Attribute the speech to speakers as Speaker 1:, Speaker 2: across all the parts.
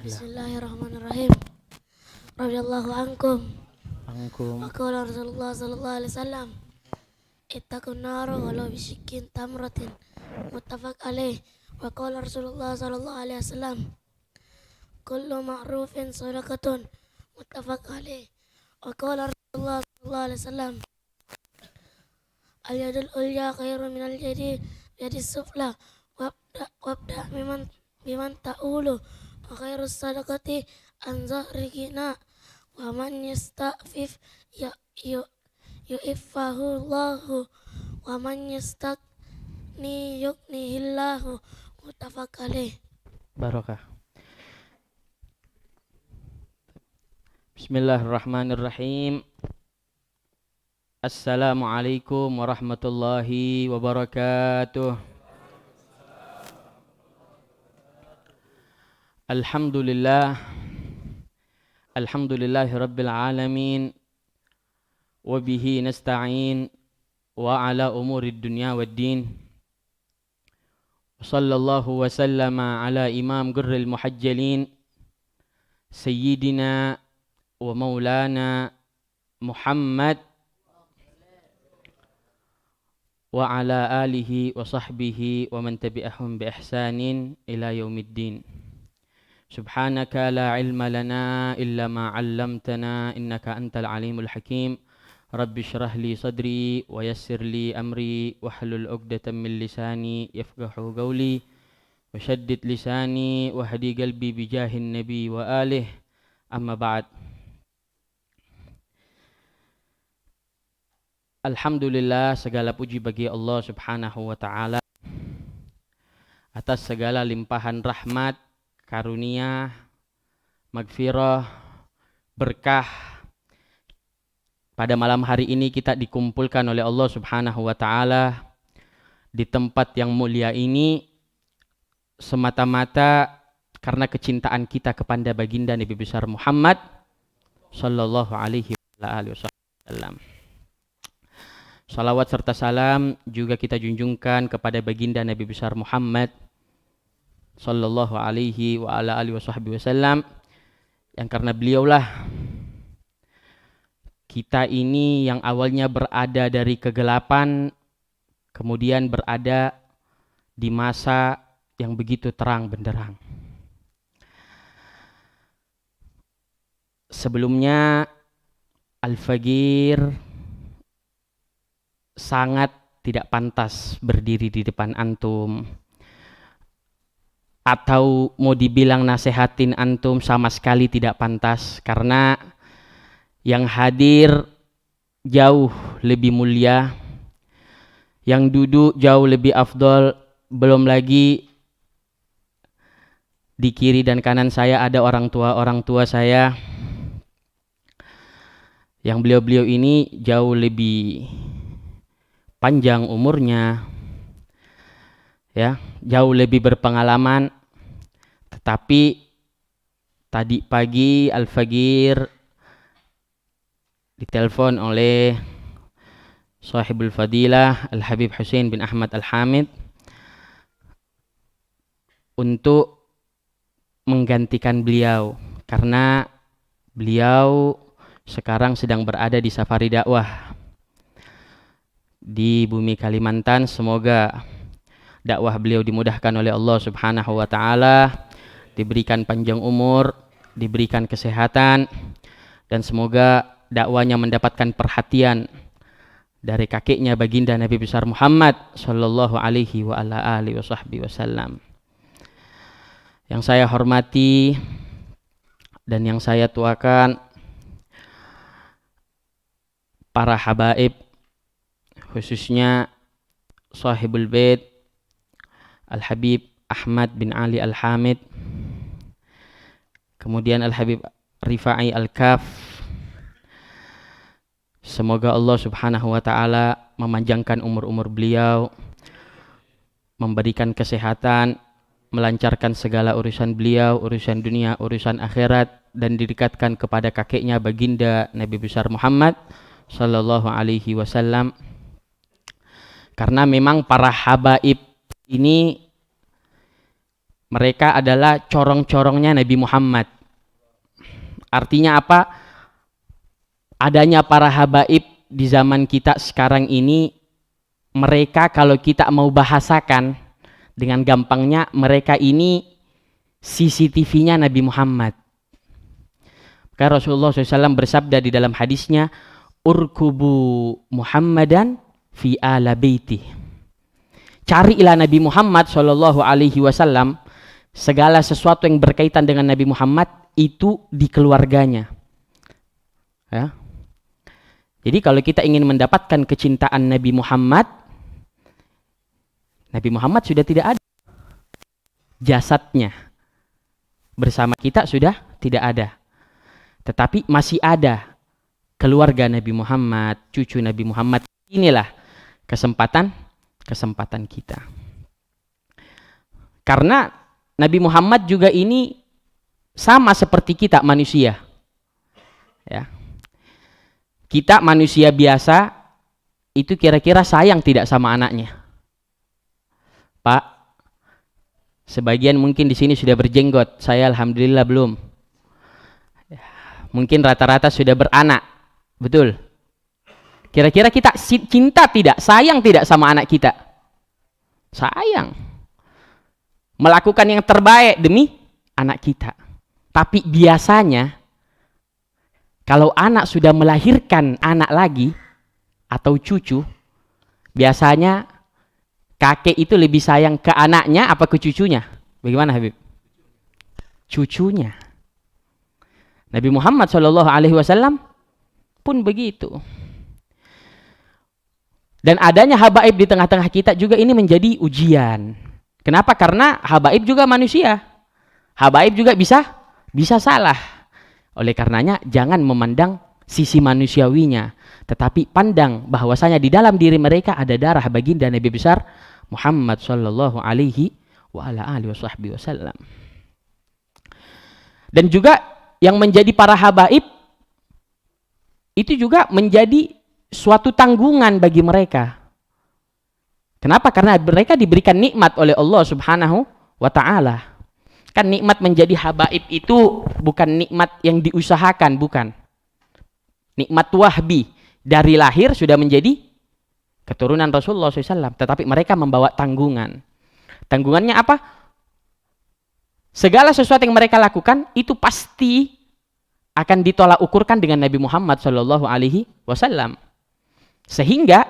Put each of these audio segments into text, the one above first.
Speaker 1: Bismillahirrahmanirrahim. Radhiyallahu ankum. Wa qala Rasulullah sallallahu alaihi wasallam, ittaqun nara walau bisyikkin tamratin. Muttafaq alaih. Wa qala Rasulullah sallallahu alaihi wasallam, kullu ma'rufin shadaqatun. Muttafaq alaih. Wa qala Rasulullah sallallahu alaihi wasallam, al-yadul ulya khairun minal yadis sufla. Wabda biman ta'ulu. Wa khairus sadaqati an zahri ghina. Wa man yasta'fif yu'iffahu Allahu. Wa man yastagni yughnihillahu. Muttafaq alaih.
Speaker 2: Barakah. Bismillahirrahmanirrahim. Assalamualaikum warahmatullahi wabarakatuh. Alhamdulillahi rabbil alamin. Wa bihi nasta'in wa ala umurid dunya waddin. Sallallahu wa sallama ala imam gurril muhajjalin Sayyidina wa maulana Muhammad wa ala alihi wa sahbihi wa man tabi'ahum bi ihsanin ila yaumiddin. Subhanaka la ilma lana illa ma 'allamtana innaka antal alimul hakim. Rabbi shrah li sadri wa yassir li amri wahlul 'uqdatam min lisani yafqahu qawli wa shaddid lisani wa hadi qalbi bi jahin nabi wa alih. Amma ba'd. Alhamdulillah, segala puji bagi Allah Subhanahu wa ta'ala atas segala limpahan rahmat, karunia, magfirah, berkah. Pada malam hari ini kita dikumpulkan oleh Allah Subhanahu wa ta'ala di tempat yang mulia ini semata-mata karena kecintaan kita kepada baginda Nabi besar Muhammad sallallahu alaihi wasallam. Salawat serta salam juga kita junjungkan kepada baginda Nabi besar Muhammad sallallahu alaihi wa ala alihi wasallam, yang karena beliaulah kita ini yang awalnya berada dari kegelapan kemudian berada di masa yang begitu terang benderang. Sebelumnya Al-Fagir sangat tidak pantas berdiri di depan antum, atau mau dibilang nasehatin antum sama sekali tidak pantas, karena yang hadir jauh lebih mulia, yang duduk jauh lebih afdol. Belum lagi di kiri dan kanan saya ada orang tua saya, yang beliau ini jauh lebih panjang umurnya, ya, jauh lebih berpengalaman. Tetapi tadi pagi Al-Fagir ditelepon oleh sahibul fadilah Al-Habib Hussein bin Ahmad Al-Hamid untuk menggantikan beliau, karena beliau sekarang sedang berada di safari dakwah di bumi Kalimantan. Semoga dakwah beliau dimudahkan oleh Allah Subhanahu wa ta'ala, diberikan panjang umur, diberikan kesehatan, dan semoga dakwanya mendapatkan perhatian dari kakeknya baginda Nabi besar Muhammad sallallahu alaihi wa ala alihi wasallam. Yang saya hormati dan yang saya tuakan para habaib, khususnya sahibul bait Al-Habib Ahmad bin Ali Al-Hamid, kemudian Al-Habib Rifai Al-Kaf. Semoga Allah Subhanahu wa ta'ala memanjangkan umur-umur beliau, memberikan kesehatan, melancarkan segala urusan beliau, urusan dunia, urusan akhirat, dan didekatkan kepada kakeknya baginda Nabi besar Muhammad sallallahu alaihi wasallam. Karena memang para habaib ini Mereka adalah corong-corongnya Nabi Muhammad. Artinya apa? Adanya para habaib di zaman kita sekarang ini, mereka kalau kita mau bahasakan dengan gampangnya, mereka ini CCTV-nya Nabi Muhammad. Karena Rasulullah SAW bersabda di dalam hadisnya, urkubu Muhammadan fi ala baiti. Carilah Nabi Muhammad SAW, segala sesuatu yang berkaitan dengan Nabi Muhammad itu di keluarganya. Ya. Jadi kalau kita ingin mendapatkan kecintaan Nabi Muhammad sudah tidak ada. Jasadnya bersama kita sudah tidak ada. Tetapi masih ada keluarga Nabi Muhammad, cucu Nabi Muhammad. Inilah kesempatan kita. Karena Nabi Muhammad juga ini sama seperti kita manusia. Ya. Kita manusia biasa itu kira-kira sayang tidak sama anaknya? Pak, sebagian mungkin di sini sudah berjenggot, saya alhamdulillah belum. Mungkin rata-rata sudah beranak, betul? Kira-kira kita cinta tidak, sayang tidak sama anak kita? Sayang. Melakukan yang terbaik demi anak kita. Tapi biasanya kalau anak sudah melahirkan anak lagi atau cucu, biasanya kakek itu lebih sayang ke anaknya apa ke cucunya? Bagaimana Habib? Cucunya. Nabi Muhammad SAW pun begitu. Dan adanya habaib di tengah-tengah kita juga ini menjadi ujian. Kenapa? Karena habaib juga manusia. Habaib juga bisa salah. Oleh karenanya jangan memandang sisi manusiawinya, tetapi pandang bahwasanya di dalam diri mereka ada darah baginda Nabi besar Muhammad sallallahu alaihi wa ala alihi wasallam. Dan juga yang menjadi para habaib itu juga menjadi suatu tanggungan bagi mereka. Kenapa? Karena mereka diberikan nikmat oleh Allah Subhanahu wa taala. Kan nikmat menjadi habaib itu bukan nikmat yang diusahakan, bukan. Nikmat wahbi, dari lahir sudah menjadi keturunan Rasulullah SAW. Tetapi mereka membawa tanggungan. Tanggungannya apa? Segala sesuatu yang mereka lakukan itu pasti akan ditolak ukurkan dengan Nabi Muhammad SAW. Sehingga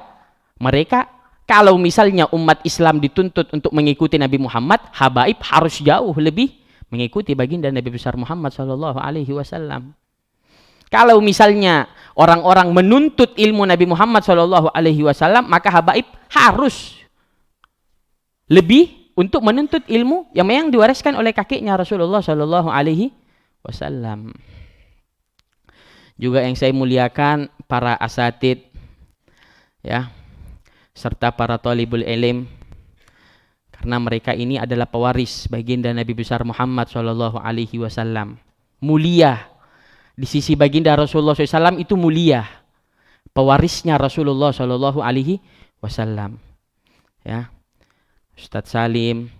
Speaker 2: mereka, kalau misalnya umat Islam dituntut untuk mengikuti Nabi Muhammad, habaib harus jauh lebih mengikuti baginda Nabi besar Muhammad SAW. Kalau misalnya orang-orang menuntut ilmu Nabi Muhammad SAW, maka habaib harus lebih untuk menuntut ilmu yang memang diwariskan oleh kakeknya Rasulullah SAW. Juga yang saya muliakan para asatid, ya, serta para talibul ilm, karena mereka ini adalah pewaris baginda Nabi besar Muhammad SAW. Mulia di sisi baginda Rasulullah SAW, itu mulia, pewarisnya Rasulullah SAW. Ya, Ustadz Salim,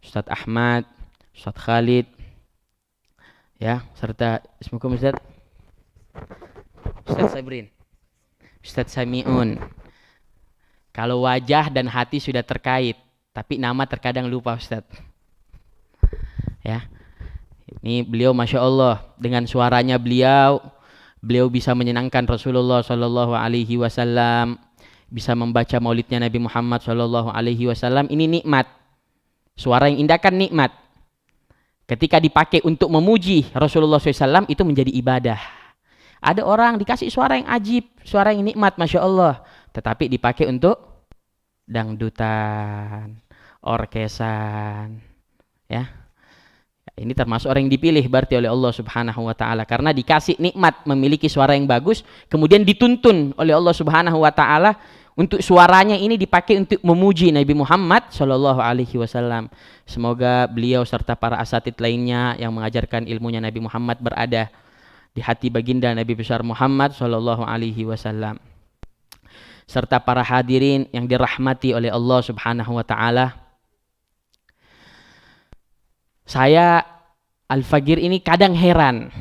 Speaker 2: Ustadz Ahmad, Ustadz Khalid, ya, serta semoga Ustadz Sabrin, Ustadz Sami'un. Kalau wajah dan hati sudah terkait, tapi nama terkadang lupa Ustadz. Ya, ini beliau Masya Allah, dengan suaranya beliau bisa menyenangkan Rasulullah SAW, bisa membaca maulidnya Nabi Muhammad SAW. Ini nikmat. Suara yang indah kan nikmat. Ketika dipakai untuk memuji Rasulullah SAW, itu menjadi ibadah. Ada orang dikasih suara yang ajib, suara yang nikmat, Masya Allah, tetapi dipakai untuk dangdutan, orkesan, ya. Ini termasuk orang yang dipilih berarti oleh Allah Subhanahu wa taala, karena dikasih nikmat memiliki suara yang bagus, kemudian dituntun oleh Allah Subhanahu wa taala untuk suaranya ini dipakai untuk memuji Nabi Muhammad sallallahu alaihi wasallam. Semoga beliau serta para asatid lainnya yang mengajarkan ilmunya Nabi Muhammad berada di hati baginda Nabi besar Muhammad sallallahu alaihi wasallam, serta para hadirin yang dirahmati oleh Allah Subhanahu wa taala. Saya Al-Fagir ini kadang heran.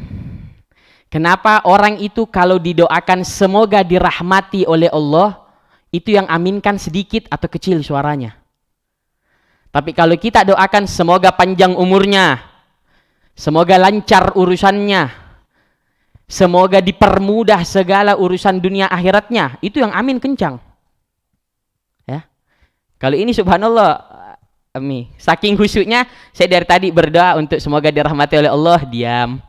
Speaker 2: Kenapa orang itu kalau didoakan semoga dirahmati oleh Allah, itu yang aminkan sedikit atau kecil suaranya. Tapi kalau kita doakan semoga panjang umurnya, semoga lancar urusannya, semoga dipermudah segala urusan dunia akhiratnya, itu yang amin kencang. Ya. Kalau ini subhanallah, saking khusyuknya, saya dari tadi berdoa untuk semoga dirahmati oleh Allah, diam.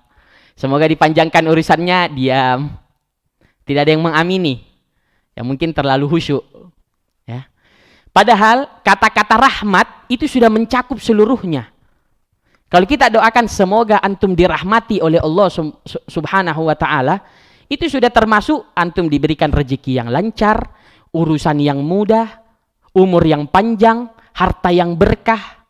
Speaker 2: Semoga dipanjangkan urusannya, diam. Tidak ada yang mengamini. Ya mungkin terlalu khusyuk. Ya. Padahal kata-kata rahmat itu sudah mencakup seluruhnya. Kalau kita doakan semoga antum dirahmati oleh Allah subhanahu wa ta'ala, itu sudah termasuk antum diberikan rezeki yang lancar, urusan yang mudah, umur yang panjang, harta yang berkah.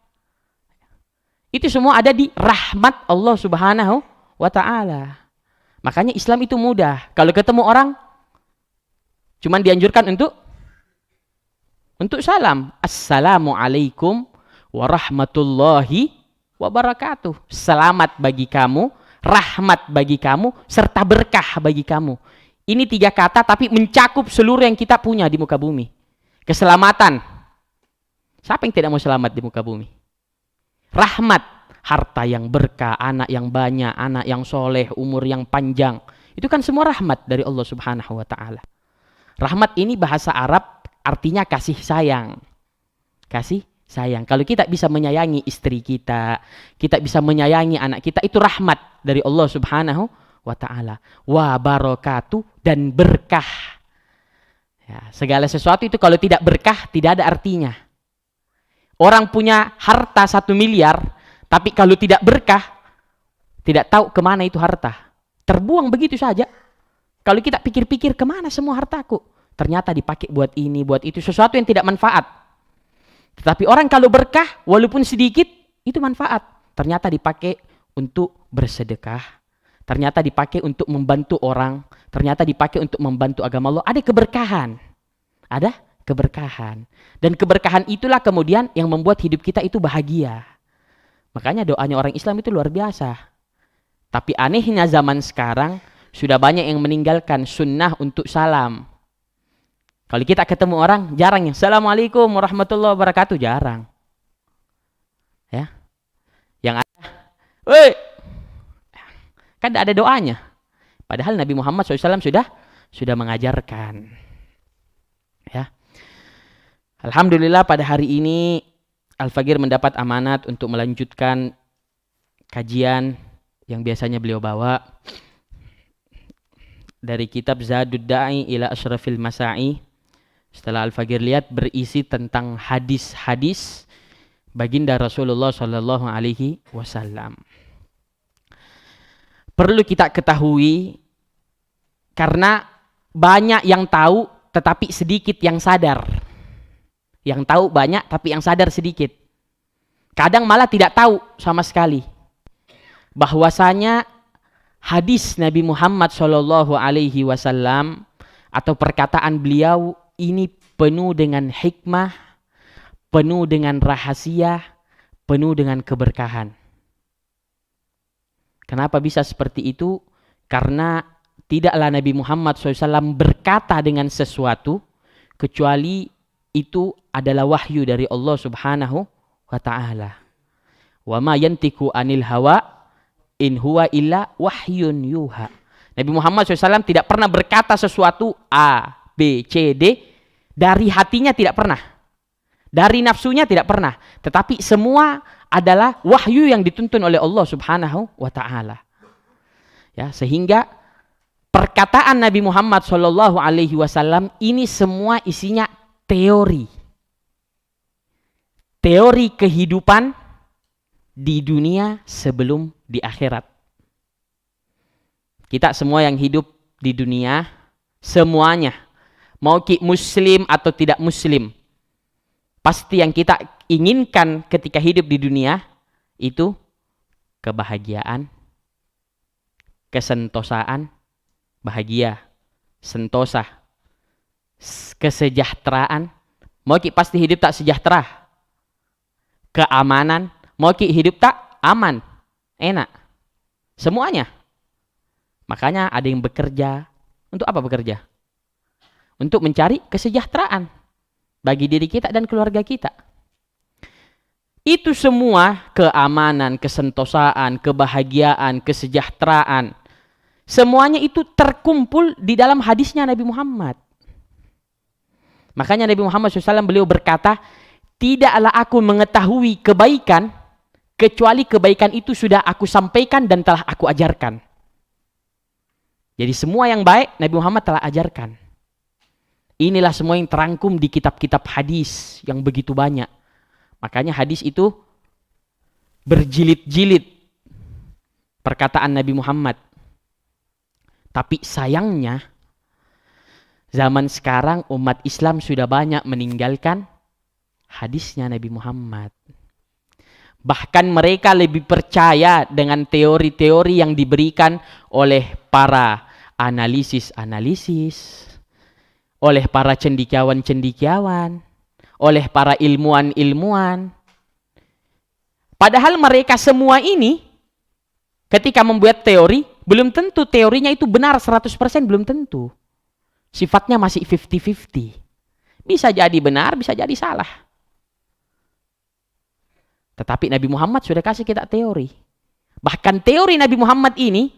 Speaker 2: Itu semua ada di rahmat Allah subhanahu wa ta'ala. Makanya Islam itu mudah. Kalau ketemu orang, cuman dianjurkan untuk salam. Assalamualaikum warahmatullahi wabarakatuh. Selamat bagi kamu, rahmat bagi kamu, serta berkah bagi kamu. Ini 3 kata tapi mencakup seluruh yang kita punya di muka bumi. Keselamatan. Siapa yang tidak mau selamat di muka bumi? Rahmat. Harta yang berkah, anak yang banyak, anak yang soleh, umur yang panjang. Itu kan semua rahmat dari Allah subhanahu wa ta'ala. Rahmat ini bahasa Arab artinya kasih sayang. Kasih sayang. Kalau kita bisa menyayangi istri kita, kita bisa menyayangi anak kita, itu rahmat dari Allah subhanahu wa ta'ala. Wa barakatuh, dan berkah. Ya, segala sesuatu itu kalau tidak berkah, tidak ada artinya. Orang punya harta 1 miliar, tapi kalau tidak berkah, tidak tahu kemana itu harta. Terbuang begitu saja. Kalau kita pikir-pikir kemana semua hartaku, ternyata dipakai buat ini, buat itu, sesuatu yang tidak manfaat. Tetapi orang kalau berkah, walaupun sedikit, itu manfaat. Ternyata dipakai untuk bersedekah, ternyata dipakai untuk membantu orang, ternyata dipakai untuk membantu agama Allah. Ada keberkahan. Ada keberkahan. Dan keberkahan itulah kemudian yang membuat hidup kita itu bahagia. Makanya doanya orang Islam itu luar biasa. Tapi anehnya zaman sekarang, sudah banyak yang meninggalkan sunnah untuk salam. Kalau kita ketemu orang, jarang ya. Assalamualaikum warahmatullahi wabarakatuh, jarang. Ya. Yang ada, woi, kan ada doanya. Padahal Nabi Muhammad SAW sudah mengajarkan. Ya. Alhamdulillah pada hari ini Al-Fagir mendapat amanat untuk melanjutkan kajian yang biasanya beliau bawa dari kitab Zadud Da'i ila Ashrafil Masa'i. Setelah Al-Fagir lihat berisi tentang hadis-hadis baginda Rasulullah sallallahu alaihi wasallam. Perlu kita ketahui karena banyak yang tahu tetapi sedikit yang sadar. Yang tahu banyak tapi yang sadar sedikit. Kadang malah tidak tahu sama sekali bahwasanya hadis Nabi Muhammad sallallahu alaihi wasallam atau perkataan beliau ini penuh dengan hikmah, penuh dengan rahasia, penuh dengan keberkahan. Kenapa bisa seperti itu? Karena tidaklah Nabi Muhammad SAW berkata dengan sesuatu kecuali itu adalah wahyu dari Allah subhanahu wa ta'ala. Wa ma yantiku anil hawa in huwa illa wahyun yuha. Nabi Muhammad SAW tidak pernah berkata sesuatu A, B, C, D dari hatinya, tidak pernah. Dari nafsunya tidak pernah. Tetapi semua adalah wahyu yang dituntun oleh Allah subhanahu wa ta'ala. Ya, sehingga perkataan Nabi Muhammad SAW ini semua isinya teori. Teori kehidupan di dunia sebelum di akhirat. Kita semua yang hidup di dunia, semuanya, mau muslim atau tidak muslim, pasti yang kita inginkan ketika hidup di dunia itu kebahagiaan, kesentosaan, bahagia, sentosa, kesejahteraan. Mau pasti hidup tak sejahtera. Keamanan, mau hidup tak aman, enak. Semuanya. Makanya ada yang bekerja. Untuk apa bekerja? Untuk mencari kesejahteraan bagi diri kita dan keluarga kita. Itu semua keamanan, kesentosaan, kebahagiaan, kesejahteraan. Semuanya itu terkumpul di dalam hadisnya Nabi Muhammad. Makanya Nabi Muhammad SAW beliau berkata, tidaklah aku mengetahui kebaikan, kecuali kebaikan itu sudah aku sampaikan dan telah aku ajarkan. Jadi semua yang baik Nabi Muhammad telah ajarkan. Inilah semua yang terangkum di kitab-kitab hadis yang begitu banyak. Makanya hadis itu berjilid-jilid perkataan Nabi Muhammad. Tapi sayangnya zaman sekarang umat Islam sudah banyak meninggalkan hadisnya Nabi Muhammad. Bahkan mereka lebih percaya dengan teori-teori yang diberikan oleh para analisis-analisis, oleh para cendekiawan-cendekiawan, oleh para ilmuwan-ilmuwan. Padahal mereka semua ini ketika membuat teori, belum tentu teorinya itu benar 100%, belum tentu. Sifatnya masih 50-50. Bisa jadi benar, bisa jadi salah. Tetapi Nabi Muhammad sudah kasih kita teori. Bahkan teori Nabi Muhammad ini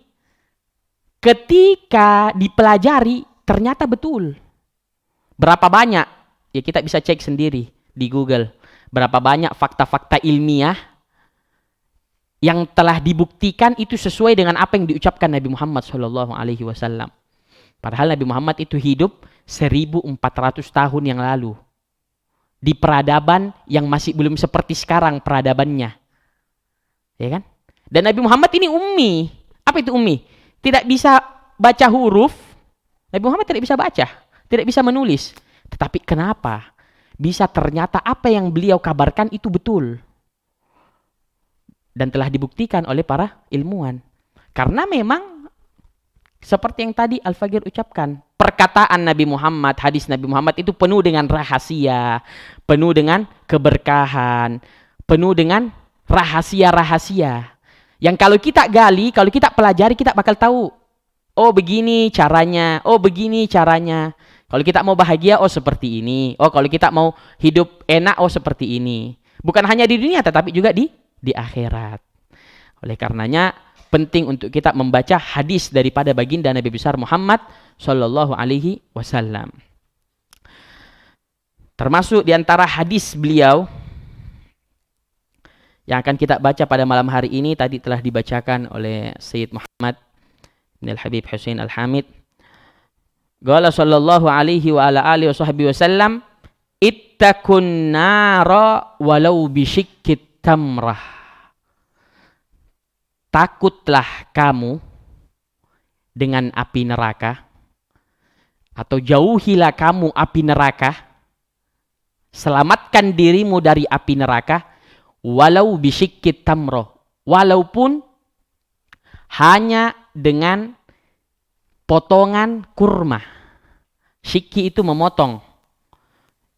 Speaker 2: ketika dipelajari ternyata betul. Berapa banyak? Ya kita bisa cek sendiri di Google. Berapa banyak fakta-fakta ilmiah yang telah dibuktikan itu sesuai dengan apa yang diucapkan Nabi Muhammad SAW. Padahal Nabi Muhammad itu hidup 1400 tahun yang lalu. Di peradaban yang masih belum seperti sekarang peradabannya. Ya kan? Dan Nabi Muhammad ini ummi. Apa itu ummi? Tidak bisa baca huruf. Nabi Muhammad tidak bisa baca. Tidak bisa menulis. Tetapi kenapa? Bisa ternyata apa yang beliau kabarkan itu betul. Dan telah dibuktikan oleh para ilmuwan. Karena memang seperti yang tadi Al-Fagir ucapkan, perkataan Nabi Muhammad, hadis Nabi Muhammad itu penuh dengan rahasia, penuh dengan keberkahan, penuh dengan rahasia-rahasia. Yang kalau kita gali, kalau kita pelajari, kita bakal tahu, oh begini caranya, oh begini caranya. Kalau kita mau bahagia, oh seperti ini. Oh kalau kita mau hidup enak, oh seperti ini. Bukan hanya di dunia, tetapi juga di akhirat. Oleh karenanya, penting untuk kita membaca hadis daripada baginda Nabi besar Muhammad Sallallahu Alaihi Wasallam. Termasuk di antara hadis beliau yang akan kita baca pada malam hari ini tadi telah dibacakan oleh Sayyid Muhammad bin Al-Habib Hussein Al-Hamid. Qala sallallahu alaihi wa ala alihi wasallam, ittaqun nara walau bisyikkit tamrah. Takutlah kamu dengan api neraka, atau jauhilah kamu api neraka, selamatkan dirimu dari api neraka, walau bisyikkit tamroh, walaupun hanya dengan potongan kurma. Syikki itu memotong.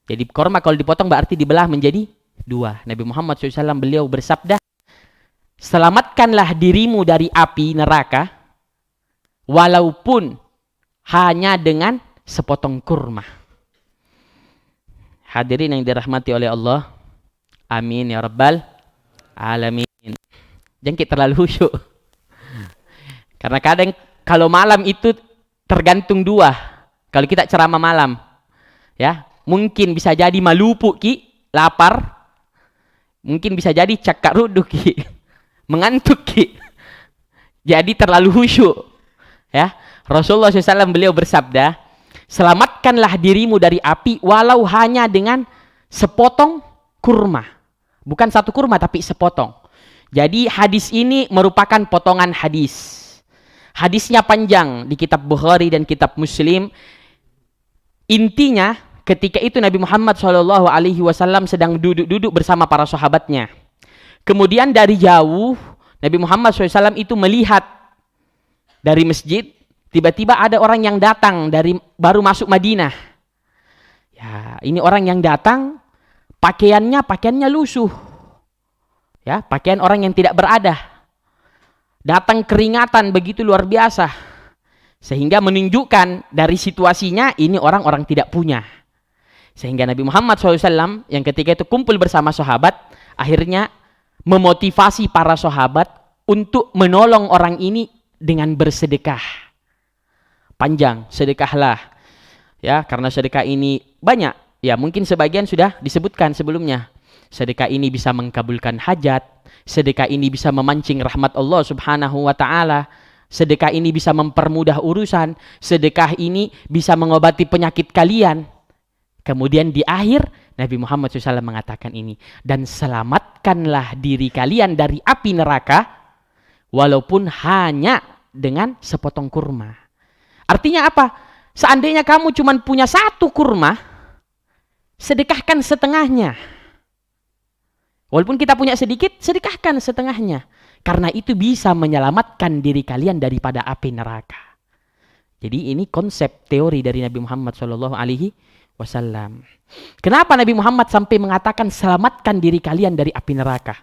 Speaker 2: Jadi kurma kalau dipotong berarti dibelah menjadi dua. Nabi Muhammad SAW beliau bersabda, selamatkanlah dirimu dari api neraka walaupun hanya dengan sepotong kurma. Hadirin yang dirahmati oleh Allah, amin ya rabbal alamin. Jangan kita terlalu khusyuk. Karena kadang kalau malam itu tergantung dua. Kalau kita ceramah malam, ya mungkin bisa jadi malupu ki, lapar. Mungkin bisa jadi cakak ruduk ki, mengantuk ki. Jadi terlalu khusyuk. Ya, Rasulullah SAW beliau bersabda, selamatkanlah dirimu dari api walau hanya dengan sepotong kurma. Bukan satu kurma tapi sepotong. Jadi hadis ini merupakan potongan hadis. Hadisnya panjang di kitab Bukhari dan kitab Muslim. Intinya ketika itu Nabi Muhammad SAW sedang duduk-duduk bersama para sahabatnya. Kemudian dari jauh Nabi Muhammad SAW itu melihat dari masjid, tiba-tiba ada orang yang datang dari baru masuk Madinah. Ya, ini orang yang datang pakaiannya lusuh. Ya, pakaian orang yang tidak berada. Datang keringatan begitu luar biasa. Sehingga menunjukkan dari situasinya ini orang-orang tidak punya. Sehingga Nabi Muhammad SAW yang ketika itu kumpul bersama sahabat, akhirnya memotivasi para sahabat untuk menolong orang ini dengan bersedekah. Panjang, sedekahlah. Ya, karena sedekah ini banyak. Ya, mungkin sebagian sudah disebutkan sebelumnya. Sedekah ini bisa mengkabulkan hajat. Sedekah ini bisa memancing rahmat Allah Subhanahu wa taala. Sedekah ini bisa mempermudah urusan. Sedekah ini bisa mengobati penyakit kalian. Kemudian di akhir Nabi Muhammad SAW mengatakan ini, dan selamatkanlah diri kalian dari api neraka walaupun hanya dengan sepotong kurma. Artinya apa? Seandainya kamu cuma punya satu kurma, sedekahkan setengahnya. Walaupun kita punya sedikit, sedekahkan setengahnya. Karena itu bisa menyelamatkan diri kalian daripada api neraka. Jadi ini konsep teori dari Nabi Muhammad SAW. Kenapa Nabi Muhammad sampai mengatakan selamatkan diri kalian dari api neraka?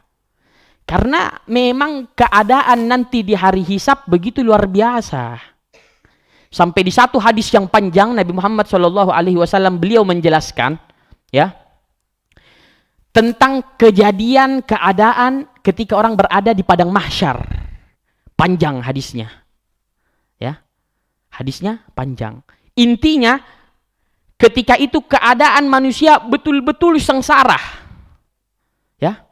Speaker 2: Karena memang keadaan nanti di hari hisab begitu luar biasa. Sampai di satu hadis yang panjang Nabi Muhammad SAW beliau menjelaskan, ya, tentang kejadian keadaan ketika orang berada di padang mahsyar. Panjang hadisnya. Ya. Hadisnya panjang. Intinya ketika itu keadaan manusia betul-betul sengsara. Ya.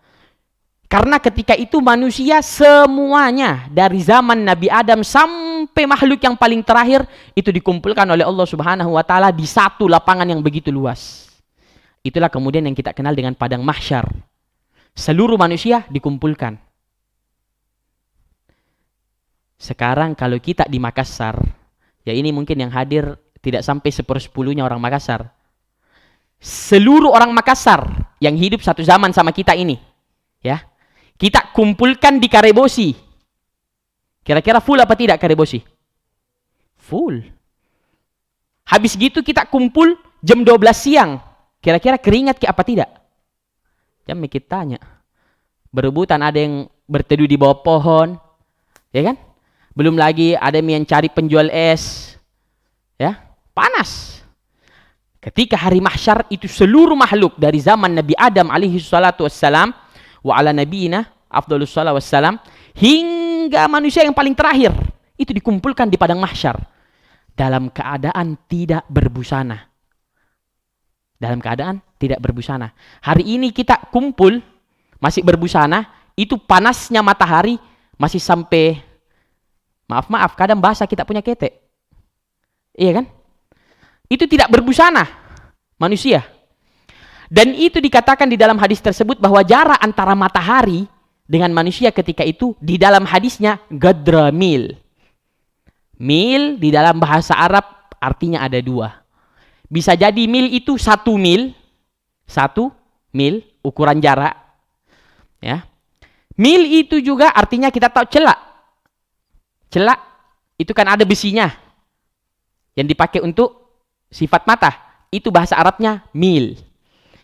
Speaker 2: Karena ketika itu manusia semuanya dari zaman Nabi Adam sampai makhluk yang paling terakhir itu dikumpulkan oleh Allah Subhanahu wa taala di satu lapangan yang begitu luas. Itulah kemudian yang kita kenal dengan padang mahsyar. Seluruh manusia dikumpulkan. Sekarang kalau kita di Makassar, ya ini mungkin yang hadir tidak sampai 1/10-nya orang Makassar. Seluruh orang Makassar yang hidup satu zaman sama kita ini, ya, kita kumpulkan di Karebosi. Kira-kira full apa tidak Karebosi? Full. Habis gitu kita kumpul jam 12 siang. Kira-kira keringat apa tidak? Jangan kita tanya. Berebutan, ada yang berteduh di bawah pohon, ya kan? Belum lagi ada yang cari penjual es, ya, panas. Ketika hari mahsyar itu seluruh makhluk dari zaman Nabi Adam alaihi salatu wassalam wa ala nabiyina afdhalus salatu wassalam hingga manusia yang paling terakhir itu dikumpulkan di padang mahsyar dalam keadaan tidak berbusana. Dalam keadaan tidak berbusana. Hari ini kita kumpul masih berbusana, itu panasnya matahari masih sampai, maaf kadang bahasa kita punya ketek. Iya kan? Itu tidak berbusana manusia. Dan itu dikatakan di dalam hadis tersebut bahwa jarak antara matahari dengan manusia ketika itu di dalam hadisnya gadra mil. Mil di dalam bahasa Arab artinya ada dua. Bisa jadi mil itu 1 mil, 1 mil ukuran jarak. Ya. Mil itu juga artinya kita tahu celak. Celak itu kan ada besinya yang dipakai untuk sifat mata. Itu bahasa Arabnya mil.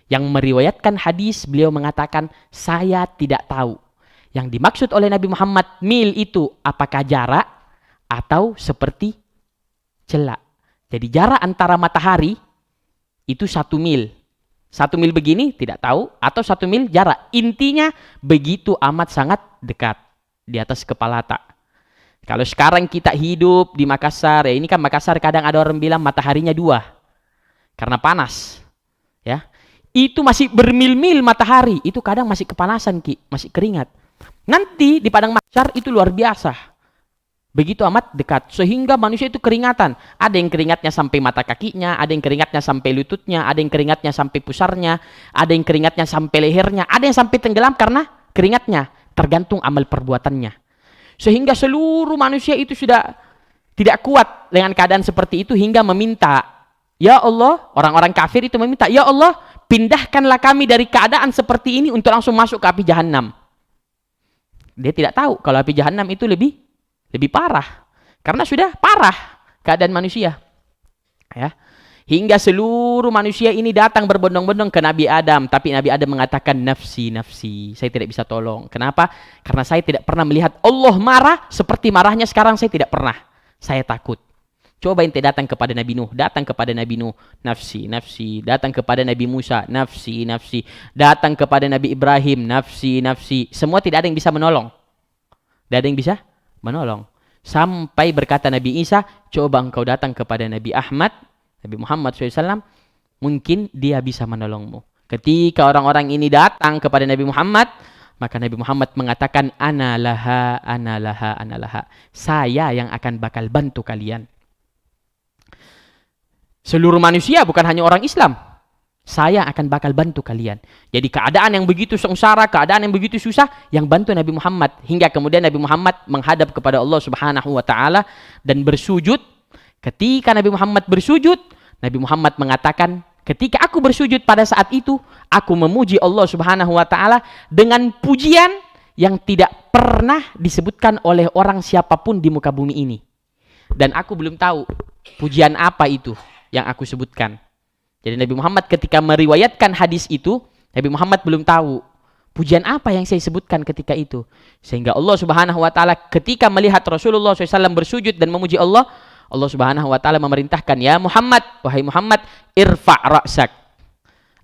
Speaker 2: Yang meriwayatkan hadis beliau mengatakan saya tidak tahu. Yang dimaksud oleh Nabi Muhammad mil itu apakah jarak atau seperti celak. Jadi jarak antara matahari itu 1 mil. 1 mil begini tidak tahu atau 1 mil jarak. Intinya begitu amat sangat dekat di atas kepala tak. Kalau sekarang kita hidup di Makassar, ya ini kan Makassar kadang ada orang bilang mataharinya 2 karena panas. Ya. Itu masih bermil-mil matahari, itu kadang masih kepanasan masih keringat. Nanti di padang mahsyar itu luar biasa. Begitu amat dekat, sehingga manusia itu keringatan. Ada yang keringatnya sampai mata kakinya, ada yang keringatnya sampai lututnya, ada yang keringatnya sampai pusarnya, ada yang keringatnya sampai lehernya, ada yang sampai tenggelam karena keringatnya. Tergantung amal perbuatannya. Sehingga seluruh manusia itu sudah tidak kuat dengan keadaan seperti itu hingga meminta, ya Allah, orang-orang kafir itu meminta, ya Allah, pindahkanlah kami dari keadaan seperti ini untuk langsung masuk ke api jahanam. Dia tidak tahu kalau api jahanam itu lebih parah. Karena sudah parah keadaan manusia. Ya. Hingga seluruh manusia ini datang berbondong-bondong ke Nabi Adam. Tapi Nabi Adam mengatakan, nafsi, nafsi. Saya tidak bisa tolong. Kenapa? Karena saya tidak pernah melihat Allah marah seperti marahnya sekarang. Saya tidak pernah. Saya takut. Coba ente datang kepada Nabi Nuh. Datang kepada Nabi Nuh. Nafsi, nafsi. Datang kepada Nabi Musa. Nafsi, nafsi. Datang kepada Nabi Ibrahim. Nafsi, nafsi. Semua tidak ada yang bisa menolong. Tidak ada yang bisa menolong. Sampai berkata Nabi Isa, coba engkau datang kepada Nabi Ahmad, Nabi Muhammad SAW, mungkin dia bisa menolongmu. Ketika orang-orang ini datang kepada Nabi Muhammad, maka Nabi Muhammad mengatakan, ana laha, ana laha, ana laha. Saya yang akan bakal bantu kalian. Seluruh manusia, bukan hanya orang Islam. Saya akan bakal bantu kalian. Jadi keadaan yang begitu sengsara, keadaan yang begitu susah, yang bantu Nabi Muhammad. Hingga kemudian Nabi Muhammad menghadap kepada Allah Subhanahu wa Ta'ala dan bersujud. Ketika Nabi Muhammad bersujud, Nabi Muhammad mengatakan, ketika aku bersujud pada saat itu, aku memuji Allah Subhanahu wa Ta'ala dengan pujian yang tidak pernah disebutkan oleh orang siapapun di muka bumi ini. Dan aku belum tahu pujian apa itu yang aku sebutkan. Jadi Nabi Muhammad ketika meriwayatkan hadis itu, Nabi Muhammad belum tahu pujian apa yang saya sebutkan ketika itu. Sehingga Allah Subhanahu wa Ta'ala ketika melihat Rasulullah SAW bersujud dan memuji Allah, Allah Subhanahu wa Ta'ala memerintahkan, ya Muhammad, wahai Muhammad, irfa' ra'sak,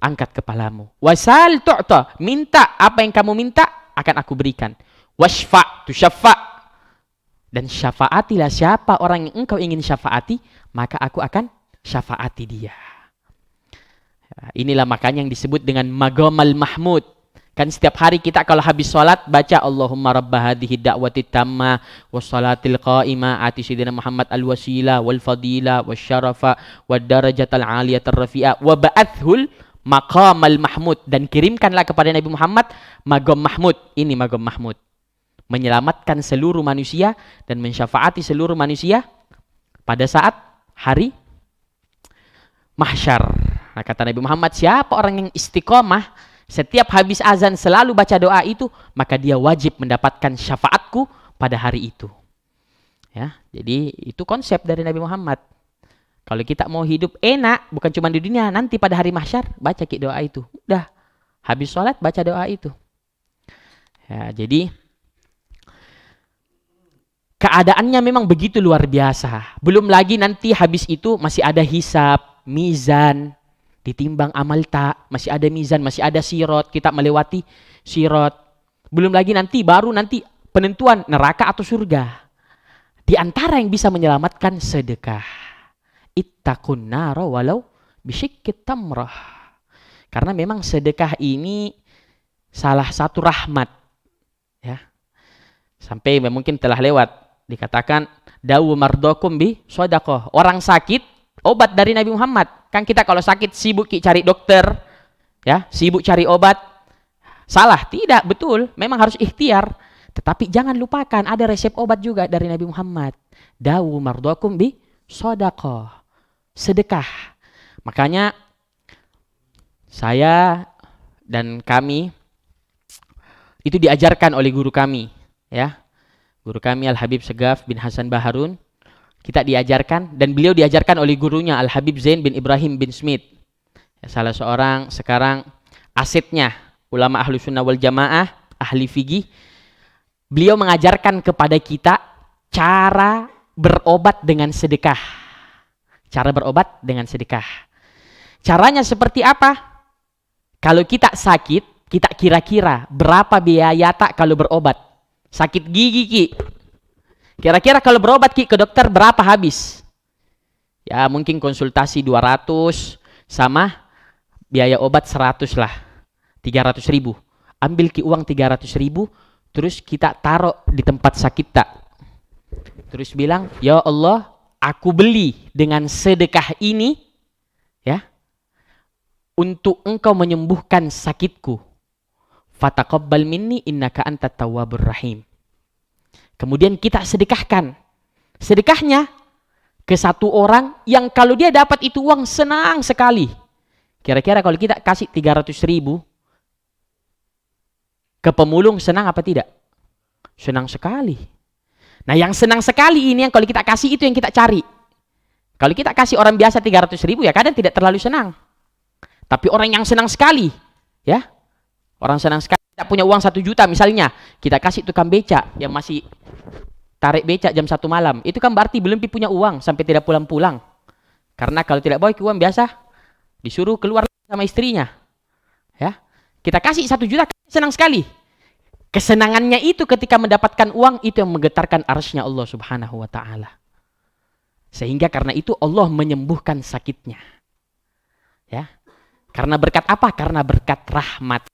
Speaker 2: angkat kepalamu, wasal tu'ta, minta apa yang kamu minta akan aku berikan, wasfa' tusyaffa', dan syafaatilah siapa orang yang engkau ingin syafaati, maka aku akan syafaati dia. Inilah makanya yang disebut dengan Maqamal Mahmud. Kan setiap hari kita kalau habis sholat baca Allahumma rabba hadhihi da'wati tamma wassalatil qa'imah ati sayyidina Muhammad al-wasila wal fadila wasyarafa wad darajatal aliyatar rafi'a wa ba'athul maqamal mahmud, dan kirimkanlah kepada Nabi Muhammad Maqam Mahmud. Ini Maqam Mahmud, menyelamatkan seluruh manusia dan mensyafaati seluruh manusia pada saat hari mahsyar. Nah, kata Nabi Muhammad, siapa orang yang istiqomah setiap habis azan selalu baca doa itu, maka dia wajib mendapatkan syafaatku pada hari itu. Ya, jadi itu konsep dari Nabi Muhammad. Kalau kita mau hidup enak, bukan cuma di dunia, nanti pada hari mahsyar baca doa itu. Udah, habis sholat baca doa itu. Ya, jadi keadaannya memang begitu luar biasa. Belum lagi nanti habis itu masih ada hisab, mizan, ditimbang amal tak, masih ada mizan, masih ada sirot, kita melewati sirot. Belum lagi nanti baru nanti penentuan neraka atau surga. Di antara yang bisa menyelamatkan sedekah. Ittaqun nara walau bisyiqqit tamrah. Karena memang sedekah ini salah satu rahmat. Ya. Sampai mungkin telah lewat dikatakan dawu mardokum bi shadaqah. Orang sakit obat dari Nabi Muhammad. Kan kita kalau sakit sibuk cari dokter, ya, sibuk cari obat. Salah, tidak, betul. Memang harus ikhtiar. Tetapi jangan lupakan ada resep obat juga dari Nabi Muhammad. Dawu mardokum bi shadaqah. Sedekah. Makanya saya dan kami itu diajarkan oleh guru kami, ya. Guru kami Al-Habib Segaf bin Hasan Baharun. Kita diajarkan, dan beliau diajarkan oleh gurunya Al-Habib Zain bin Ibrahim bin Smith. Salah seorang sekarang asetnya ulama ahlu sunnah wal jamaah, ahli fikih. Beliau mengajarkan kepada kita cara berobat dengan sedekah. Cara berobat dengan sedekah. Caranya seperti apa? Kalau kita sakit, kita kira-kira berapa biaya tak kalau berobat? Sakit gigi, Ki. Kira-kira kalau berobat Ki ke dokter berapa habis? Ya mungkin konsultasi 200 sama biaya obat 100 lah. 300.000. Ambil Ki uang 300.000, terus kita taruh di tempat sakit tak. Terus bilang, ya Allah, aku beli dengan sedekah ini, ya, untuk engkau menyembuhkan sakitku. Fataqabbal minni innaka antat tawwabur rahim. Kemudian kita sedekahkan. Sedekahnya ke satu orang yang kalau dia dapat itu uang senang sekali. Kira-kira kalau kita kasih 300.000 ke pemulung, senang apa tidak? Senang sekali. Nah yang senang sekali ini yang kalau kita kasih itu yang kita cari. Kalau kita kasih orang biasa 300.000 ya kadang tidak terlalu senang. Tapi orang yang senang sekali, ya, orang senang sekali, kita punya uang 1 juta misalnya, kita kasih tukang beca yang masih tarik beca jam 1 malam, itu kan berarti belum punya uang sampai tidak pulang-pulang. Karena kalau tidak bawa uang biasa, disuruh keluar sama istrinya. Ya, kita kasih 1 juta, senang sekali. Kesenangannya itu ketika mendapatkan uang itu yang menggetarkan arsy-Nya Allah Subhanahu wa taala. Sehingga karena itu Allah menyembuhkan sakitnya. Ya. Karena berkat apa? Karena berkat rahmat.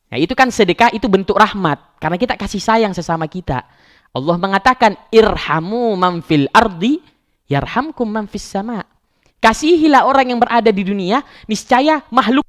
Speaker 2: Nah, itu kan sedekah itu bentuk rahmat. Karena kita kasih sayang sesama kita. Allah mengatakan irhamu man fil ardi yarhamkum man fis sama. Kasihilah orang yang berada di dunia, niscaya makhluk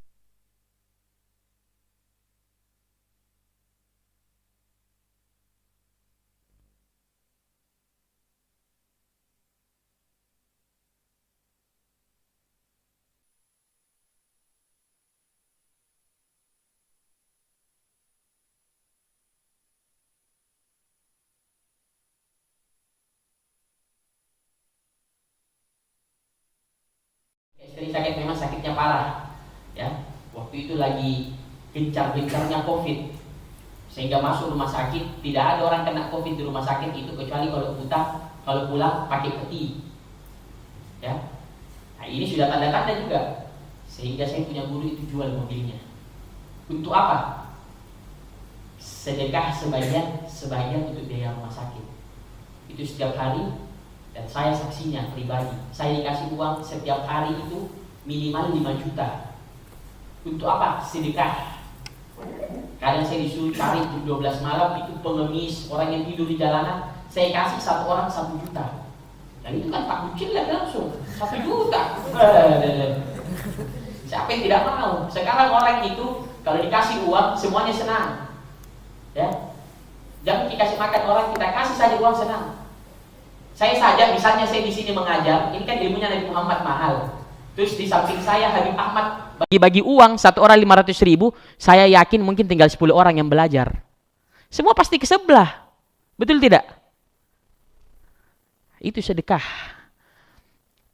Speaker 2: istri sakit, memang sakitnya parah. Ya, waktu itu lagi gencar-gencarnya COVID. Sehingga masuk rumah sakit, tidak ada orang kena COVID di rumah sakit itu kecuali kalau pulang pakai peti. Ya. Nah, ini sudah tanda-tanda juga. Sehingga saya punya guru itu jual mobilnya. Untuk apa? Sedekah sebagian untuk biaya rumah sakit. Itu setiap hari. Dan saya saksinya pribadi, saya dikasih uang setiap hari itu minimal 5 juta. Untuk apa? Sedekah. Kadang saya disuruh cari jam 12 malam itu pengemis, orang yang tidur di jalanan, saya kasih 1 orang 1 juta. Dan itu kan tak kecil lah langsung 1 juta. Siapa yang tidak mau? Sekarang orang itu kalau dikasih uang semuanya senang. Ya. Jangan dikasih makan orang, kita kasih saja uang senang. Saya saja, misalnya saya di sini mengajar, ini kan ilmunya Nabi Muhammad mahal. Terus di samping saya Habib Ahmad bagi-bagi uang 1 orang 500.000, saya yakin mungkin tinggal 10 orang yang belajar. Semua pasti ke sebelah. Betul tidak? Itu sedekah.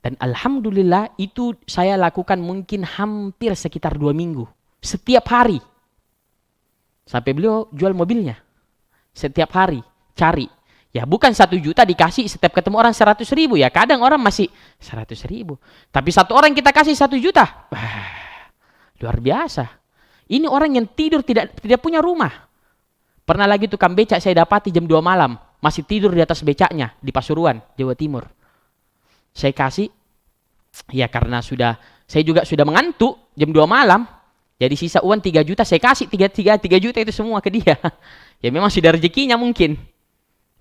Speaker 2: Dan alhamdulillah itu saya lakukan mungkin hampir sekitar 2 minggu. Setiap hari. Sampai beliau jual mobilnya. Setiap hari cari. Ya bukan 1 juta dikasih setiap ketemu orang 100.000 ya. Kadang orang masih 100.000. Tapi 1 orang kita kasih 1 juta. Wah, luar biasa. Ini orang yang tidur tidak punya rumah. Pernah lagi tukang becak saya dapati jam 2 malam. Masih tidur di atas becaknya di Pasuruan, Jawa Timur. Saya kasih. Ya karena saya juga sudah mengantuk jam 2 malam. Jadi sisa uang 3 juta saya kasih 3 juta itu semua ke dia. Ya memang sudah rezekinya mungkin.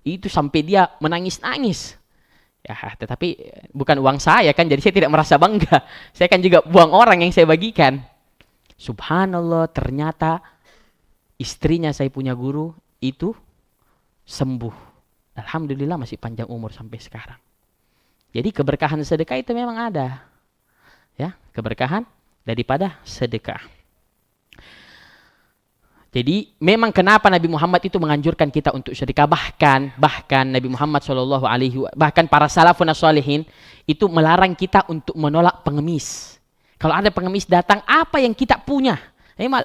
Speaker 2: Itu sampai dia menangis-nangis. Ya, tetapi bukan uang saya kan, jadi saya tidak merasa bangga. Saya kan juga buang orang yang saya bagikan. Subhanallah, ternyata istrinya saya punya guru itu sembuh. Alhamdulillah masih panjang umur sampai sekarang. Jadi keberkahan sedekah itu memang ada. Ya, keberkahan daripada sedekah. Jadi memang kenapa Nabi Muhammad itu menganjurkan kita untuk sedekah, bahkan Nabi Muhammad bahkan para salafun sholihin itu melarang kita untuk menolak pengemis. Kalau ada pengemis datang, apa yang kita punya?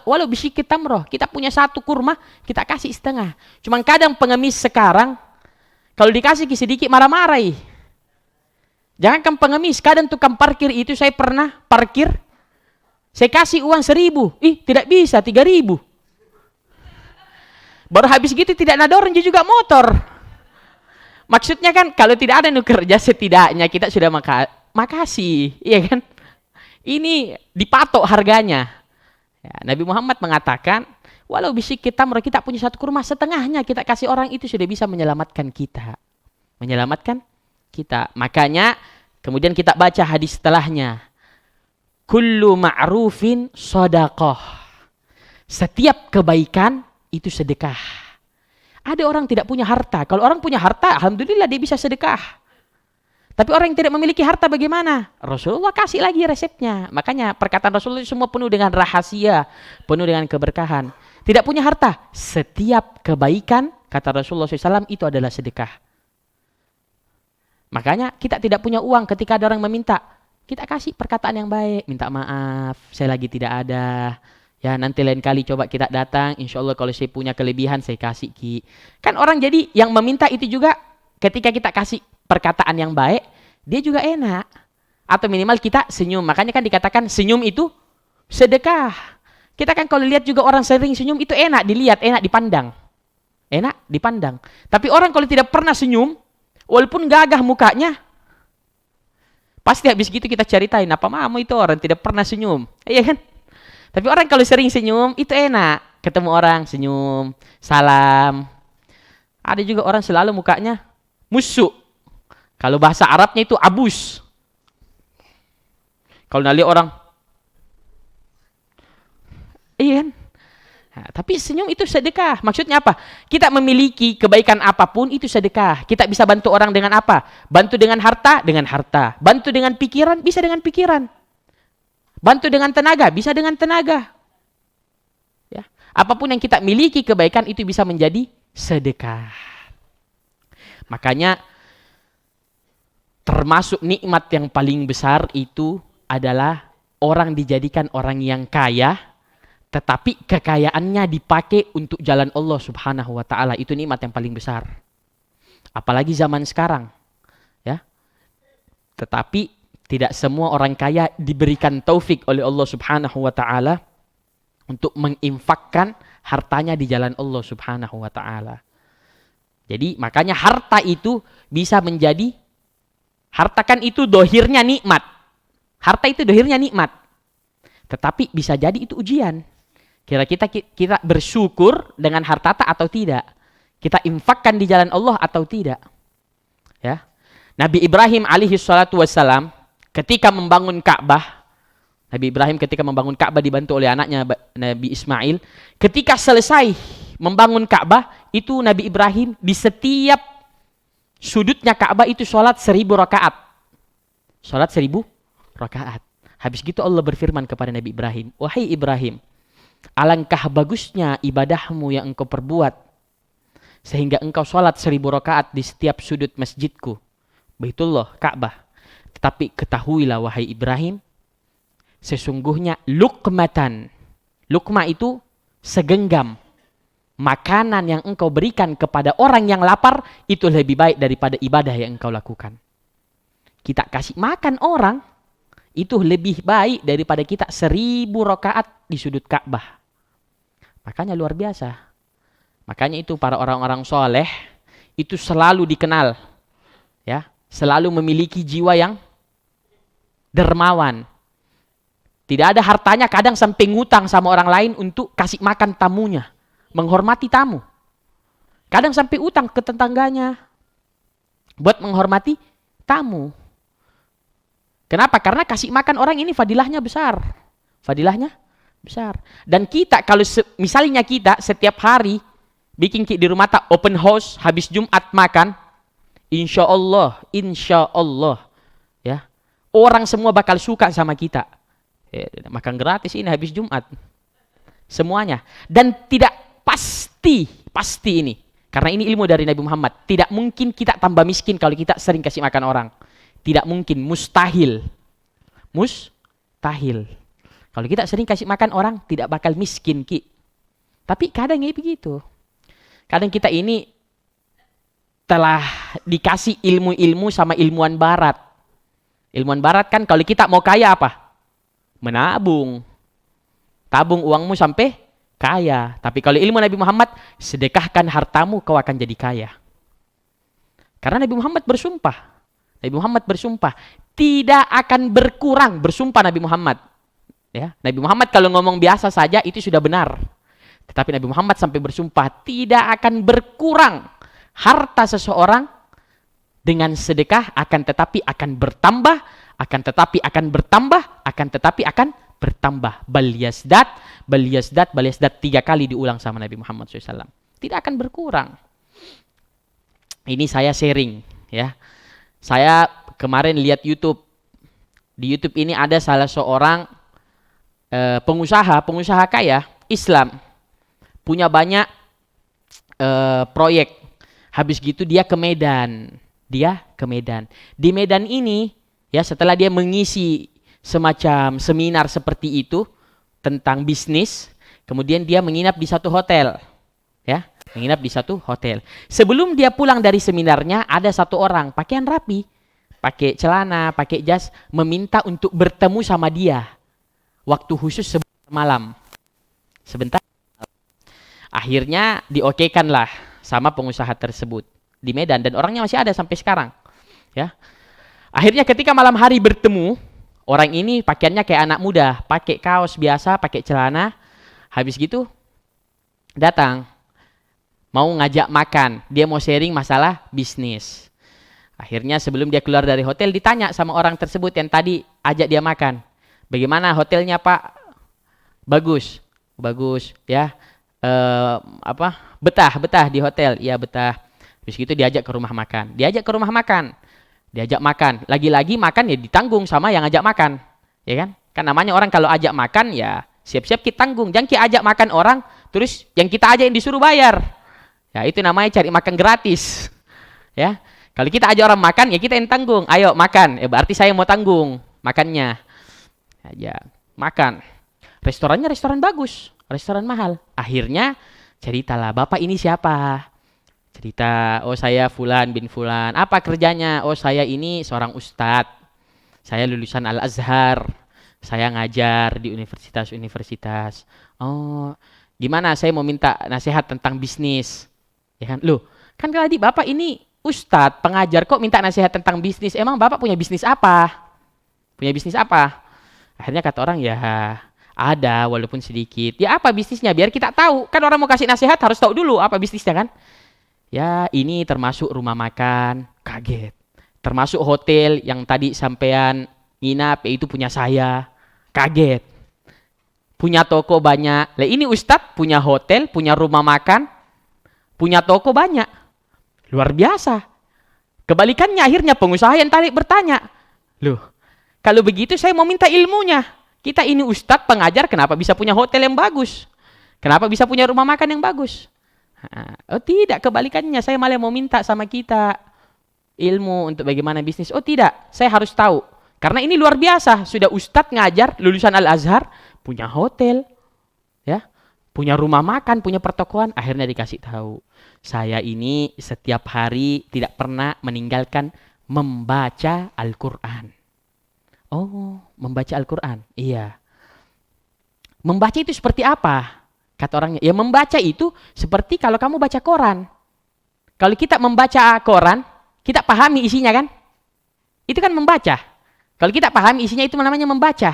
Speaker 2: Walau bisyikit tamroh, kita punya 1 kurma, kita kasih setengah. Cuman kadang pengemis sekarang kalau dikasih sedikit marah-marah. Jangankan pengemis, kadang tukang parkir itu saya pernah parkir, saya kasih uang 1.000, tidak bisa 3.000. Baru habis gitu tidak ada orang juga motor. Maksudnya kan kalau tidak ada yang kerja setidaknya kita sudah makasih, iya kan? Ini dipatok harganya. Ya, Nabi Muhammad mengatakan, walau bisyikit tamroh kita punya 1 kurma setengahnya kita kasih orang itu sudah bisa menyelamatkan kita. Menyelamatkan kita. Makanya kemudian kita baca hadis setelahnya. Kullu ma'rufin shadaqah. Setiap kebaikan itu sedekah. Ada orang tidak punya harta. Kalau orang punya harta, alhamdulillah dia bisa sedekah. Tapi orang yang tidak memiliki harta bagaimana? Rasulullah kasih lagi resepnya. Makanya perkataan Rasulullah semua penuh dengan rahasia, penuh dengan keberkahan. Tidak punya harta, setiap kebaikan, kata Rasulullah SAW, itu adalah sedekah. Makanya kita tidak punya uang ketika ada orang meminta. Kita kasih perkataan yang baik. Minta maaf, saya lagi tidak ada. Ya nanti lain kali coba kita datang. Insya Allah kalau saya punya kelebihan saya kasih Ki. Kan orang jadi yang meminta itu juga ketika kita kasih perkataan yang baik, dia juga enak. Atau minimal kita senyum. Makanya kan dikatakan senyum itu sedekah. Kita kan kalau lihat juga orang sering senyum itu enak dilihat, enak dipandang. Enak dipandang. Tapi orang kalau tidak pernah senyum, walaupun gagah mukanya, pasti habis gitu kita ceritain, apa mamu itu orang tidak pernah senyum. Iya kan? Tapi orang kalau sering senyum, itu enak. Ketemu orang, senyum, salam. Ada juga orang selalu mukanya musuh. Kalau bahasa Arabnya itu abus. Kalau lihat orang, iya kan? Nah, tapi senyum itu sedekah. Maksudnya apa? Kita memiliki kebaikan apapun itu sedekah. Kita bisa bantu orang dengan apa? Bantu dengan harta, dengan harta. Bantu dengan pikiran, bisa dengan pikiran. Bantu dengan tenaga, bisa dengan tenaga. Ya. Apapun yang kita miliki kebaikan itu bisa menjadi sedekah. Makanya termasuk nikmat yang paling besar itu adalah orang dijadikan orang yang kaya, tetapi kekayaannya dipakai untuk jalan Allah Subhanahu wa taala. Itu nikmat yang paling besar. Apalagi zaman sekarang. Ya. Tetapi tidak semua orang kaya diberikan taufik oleh Allah Subhanahu wa taala untuk menginfakkan hartanya di jalan Allah Subhanahu wa taala. Jadi makanya harta itu bisa menjadi, harta kan itu dohirnya nikmat. Harta itu dohirnya nikmat. Tetapi bisa jadi itu ujian. Kira-kira kita bersyukur dengan harta atau tidak? Kita infakkan di jalan Allah atau tidak? Ya. Nabi Ibrahim alaihi salatu wassalam ketika membangun Ka'bah, Nabi Ibrahim ketika membangun Ka'bah dibantu oleh anaknya Nabi Ismail, ketika selesai membangun Ka'bah, itu Nabi Ibrahim di setiap sudutnya Ka'bah itu sholat 1000 rakaat. Sholat 1000 rakaat. Habis gitu Allah berfirman kepada Nabi Ibrahim, wahai Ibrahim, alangkah bagusnya ibadahmu yang engkau perbuat, sehingga engkau sholat 1000 rakaat di setiap sudut masjidku, Baitullah, Ka'bah. Tetapi ketahuilah wahai Ibrahim, sesungguhnya lukmatan. Lukma itu segenggam. Makanan yang engkau berikan kepada orang yang lapar, itu lebih baik daripada ibadah yang engkau lakukan. Kita kasih makan orang, itu lebih baik daripada kita 1000 rakaat di sudut Ka'bah. Makanya luar biasa. Makanya itu para orang-orang soleh itu selalu dikenal, ya, selalu memiliki jiwa yang dermawan. Tidak ada hartanya, kadang sampai ngutang sama orang lain untuk kasih makan tamunya, menghormati tamu. Kadang sampai utang ke tetangganya buat menghormati tamu. Kenapa? Karena kasih makan orang ini fadilahnya besar. Fadilahnya besar. Dan kita kalau misalnya kita setiap hari bikin di rumah tak open house, habis Jumat makan, insya Allah ya, orang semua bakal suka sama kita. Makan gratis ini habis Jumat. Semuanya. Dan tidak pasti ini. Karena ini ilmu dari Nabi Muhammad. Tidak mungkin kita tambah miskin kalau kita sering kasih makan orang. Tidak mungkin, mustahil. Mustahil. Kalau kita sering kasih makan orang, tidak bakal miskin, Ki. Tapi kadang ya begitu. Kadang kita ini telah dikasih ilmu-ilmu sama ilmuwan barat. Ilmuwan barat kan kalau kita mau kaya apa? Menabung. Tabung uangmu sampai kaya. Tapi kalau ilmu Nabi Muhammad, sedekahkan hartamu, kau akan jadi kaya. Karena Nabi Muhammad bersumpah. Nabi Muhammad bersumpah tidak akan berkurang, bersumpah Nabi Muhammad. Ya, Nabi Muhammad kalau ngomong biasa saja itu sudah benar. Tetapi Nabi Muhammad sampai bersumpah tidak akan berkurang harta seseorang dengan sedekah, akan tetapi akan bertambah, akan tetapi akan bertambah, akan tetapi akan bertambah. Bal yasdat, 3 kali diulang sama Nabi Muhammad SAW. Tidak akan berkurang. Ini saya sharing, ya. Saya kemarin lihat YouTube. Di YouTube ini ada salah seorang pengusaha kaya Islam. Punya banyak proyek. Habis gitu dia ke Medan. dia ke Medan. Di Medan ini, ya setelah dia mengisi semacam seminar seperti itu tentang bisnis, kemudian dia menginap di satu hotel. Ya, menginap di satu hotel. Sebelum dia pulang dari seminarnya, ada satu orang pakaian rapi, pakai celana, pakai jas, meminta untuk bertemu sama dia. Waktu khusus sebentar malam. Sebentar. Akhirnya diokekan lah sama pengusaha tersebut di Medan, dan orangnya masih ada sampai sekarang. Ya. Akhirnya ketika malam hari bertemu, orang ini pakaiannya kayak anak muda, pakai kaos biasa, pakai celana. Habis gitu datang mau ngajak makan, dia mau sharing masalah bisnis. Akhirnya sebelum dia keluar dari hotel ditanya sama orang tersebut yang tadi ajak dia makan, bagaimana hotelnya Pak? Bagus, bagus ya. Betah di hotel, iya betah. Terus gitu diajak ke rumah makan, diajak makan. Lagi-lagi makan ya ditanggung sama yang ajak makan, ya kan? Kan namanya orang kalau ajak makan ya siap-siap kita tanggung. Jangan kita ajak makan orang, terus yang kita ajak yang disuruh bayar. Ya itu namanya cari makan gratis. Ya, kalau kita ajak orang makan ya kita yang tanggung. Ayo makan, berarti saya mau tanggung makannya. Ya makan. Restorannya restoran bagus, restoran mahal. Akhirnya ceritalah, Bapak ini siapa? Cerita, oh saya Fulan bin Fulan. Apa kerjanya? Oh saya ini seorang ustadz. Saya lulusan Al-Azhar. Saya ngajar di universitas-universitas. Oh, gimana? Saya mau minta nasihat tentang bisnis. Ya kan? Loh, kan tadi Bapak ini ustadz, pengajar, kok minta nasihat tentang bisnis? Emang Bapak punya bisnis apa? Punya bisnis apa? Akhirnya kata orang, ya ada walaupun sedikit. Ya apa bisnisnya? Biar kita tahu. Kan orang mau kasih nasihat harus tahu dulu apa bisnisnya kan? Ya ini termasuk rumah makan. Kaget. Termasuk hotel yang tadi sampean nginap, itu punya saya. Kaget. Punya toko banyak. Lah ini ustadz punya hotel, punya rumah makan, punya toko banyak. Luar biasa. Kebalikannya akhirnya pengusaha yang tadi bertanya, loh kalau begitu saya mau minta ilmunya. Kita ini ustadz pengajar, kenapa bisa punya hotel yang bagus? Kenapa bisa punya rumah makan yang bagus? Oh tidak, kebalikannya. Saya malah mau minta sama kita ilmu untuk bagaimana bisnis. Oh tidak, saya harus tahu. Karena ini luar biasa. Sudah ustadz ngajar, lulusan Al-Azhar, punya hotel, ya, punya rumah makan, punya pertokoan. Akhirnya dikasih tahu. Saya ini setiap hari tidak pernah meninggalkan membaca Al-Quran. Oh, membaca Al-Quran. Iya. Membaca itu seperti apa? Kata orangnya, ya membaca itu seperti kalau kamu baca koran. Kalau kita membaca koran, kita pahami isinya kan? Itu kan membaca. Kalau kita pahami isinya itu namanya membaca.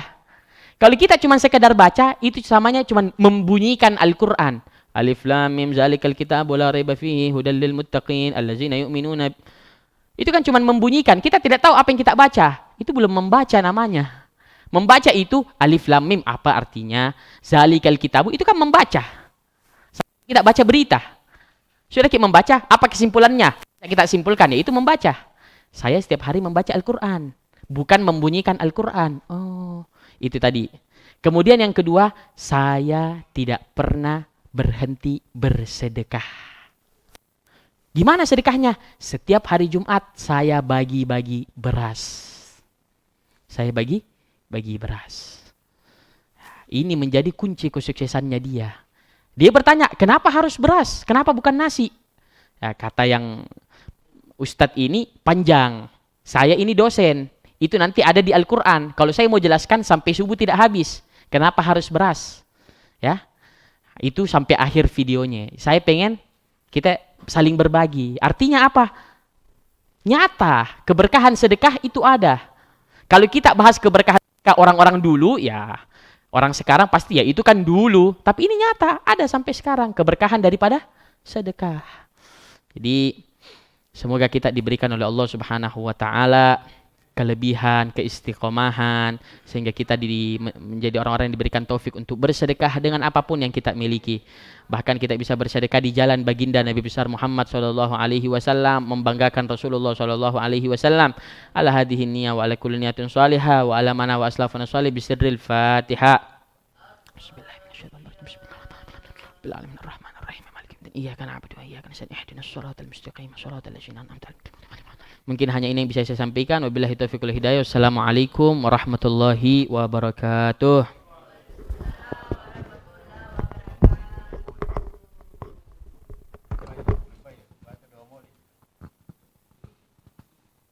Speaker 2: Kalau kita cuma sekedar baca, itu samanya cuma membunyikan Al-Quran. Alif lam mim zalikal kitabu la raiba fihi hudal lil muttaqin allazina yu'minuna. Itu kan cuma membunyikan. Kita tidak tahu apa yang kita baca. Itu belum membaca namanya. Membaca itu alif lam mim, apa artinya? Zalikal kitabu, itu kan membaca. Kita baca berita. Sudah kita membaca, apa kesimpulannya? Kita simpulkan, ya itu membaca. Saya setiap hari membaca Al-Quran, bukan membunyikan Al-Quran. Oh, itu tadi. Kemudian yang kedua, saya tidak pernah berhenti bersedekah. Gimana sedekahnya? Setiap hari Jumat saya bagi-bagi beras. Saya bagi beras. Ini menjadi kunci kesuksesannya dia. Dia bertanya, kenapa harus beras? Kenapa bukan nasi? Ya, kata yang ustadz ini panjang. Saya ini dosen. Itu nanti ada di Al-Quran. Kalau saya mau jelaskan sampai subuh tidak habis. Kenapa harus beras? Ya, itu sampai akhir videonya. Saya pengen kita saling berbagi. Artinya apa? Nyata, keberkahan sedekah itu ada. Kalau kita bahas keberkahan orang-orang dulu, ya orang sekarang pasti ya itu kan dulu. Tapi ini nyata, ada sampai sekarang keberkahan daripada sedekah. Jadi semoga kita diberikan oleh Allah Subhanahu wa taala kelebihan, keistiqomahan, sehingga kita menjadi orang-orang yang diberikan taufik untuk bersedekah dengan apapun yang kita miliki. Bahkan kita bisa bersedekah di jalan baginda Nabi besar Muhammad sallallahu alaihi wasallam, membanggakan Rasulullah sallallahu alaihi wasallam. Ala hadhihi niyyah wa ala kulli niyatin shalihah wa ala mana wa aslafuna shalih bisirril Fatihah. Bismillahirrahmanirrahim. Bismillahirrahmanirrahim. Iyyaka na'budu wa iyyaka nasta'in. Ihdinas siratal mustaqim. Shiratal ladzina an'amta 'alaihim. Mungkin hanya ini yang bisa saya sampaikan. Wabillahi taufiq wal hidayah. Wassalamualaikum warahmatullahi wabarakatuh.